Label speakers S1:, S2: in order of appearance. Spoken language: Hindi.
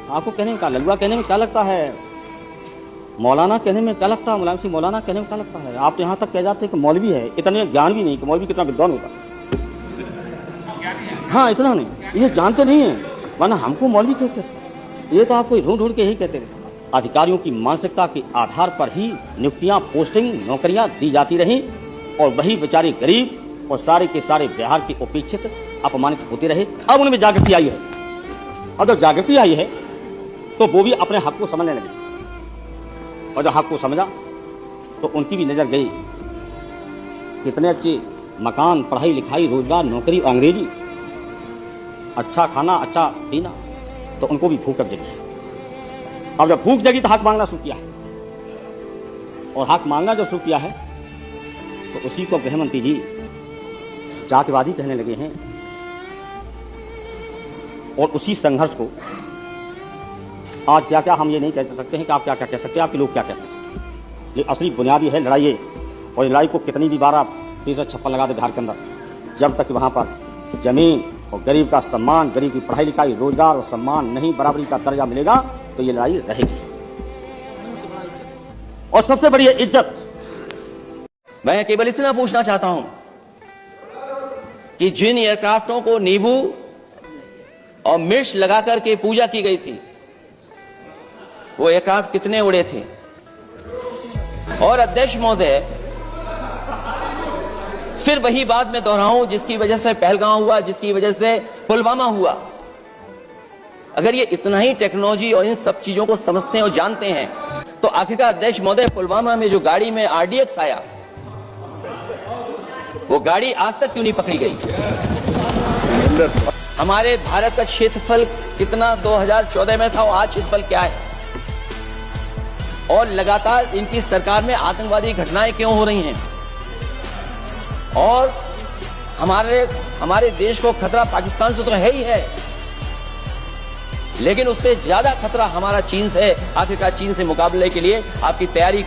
S1: आपको कहने में क्या, ललुआ कहने में क्या लगता है, मौलाना कहने में क्या लगता है, मुलायम सिंह मौलाना कहने में क्या लगता है। आप तो यहाँ तक कह जाते हैं कि मौलवी है, इतने ज्ञान भी नहीं कि मौलवी कितना विद्वान होता। हाँ, इतना नहीं, ये जानते नहीं है, वरना हमको मौलवी कहते थे। ये तो आपको ढूंढ ढूंढ के ही कहते थे। अधिकारियों की मानसिकता के आधार पर ही नियुक्तियां, पोस्टिंग, नौकरियां दी जाती रहीं और वही बेचारे गरीब और सारे के सारे बिहार के उपेक्षित, अपमानित होते रहे। अब उनमें जागृति आई है, और जब जागृति आई है तो वो भी अपने हक को समझने लगे, और जब हक को समझा तो उनकी भी नजर गई कितने अच्छे मकान, पढ़ाई लिखाई, रोजगार, नौकरी, अंग्रेजी, अच्छा खाना, अच्छा पीना, तो उनको भी भूख जगी। अब जब भूख जगी तो हक मांगना शुरू किया है, और हक मांगना जो शुरू किया है तो उसी को गृहमंत्री जी जातिवादी कहने लगे हैं, और उसी संघर्ष को आज क्या क्या हम ये नहीं कह सकते हैं कि आप क्या क्या कह सकते हैं, आपके लोग क्या क्या कह सकते हैं। लेकिन असली बुनियादी है लड़ाई है, और लड़ाई को कितनी भी बार आप 30-56 लगा दे बिहार के अंदर, जब तक वहां पर जमीन और गरीब का सम्मान, गरीब की पढ़ाई लिखाई, रोजगार और सम्मान नहीं, बराबरी का दर्जा मिलेगा, तो ये लड़ाई रहेगी। और सबसे बड़ी इज्जत,
S2: मैं केवल इतना पूछना चाहता हूं कि जिन एयरक्राफ्टों को नींबू और मिर्च लगाकर के पूजा की गई थी, वो एयरक्राफ्ट कितने उड़े थे। और अध्यक्ष महोदय, फिर वही बात मैं दोहराऊं जिसकी वजह से पहलगांव हुआ, जिसकी वजह से पुलवामा हुआ। अगर ये इतना ही टेक्नोलॉजी और इन सब चीजों को समझते हैं और जानते हैं, तो आखिरकार अध्यक्ष महोदय, पुलवामा में जो गाड़ी में आरडीएक्स आया, वो गाड़ी आज तक क्यों नहीं पकड़ी गई। हमारे भारत का क्षेत्रफल कितना 2014 में था और आज क्षेत्रफल क्या है, और लगातार इनकी सरकार में आतंकवादी घटनाएं क्यों हो रही हैं। और हमारे देश को खतरा पाकिस्तान से तो है ही है, लेकिन उससे ज्यादा खतरा हमारा चीन से है। आखिरकार चीन से मुकाबले के लिए आपकी तैयारी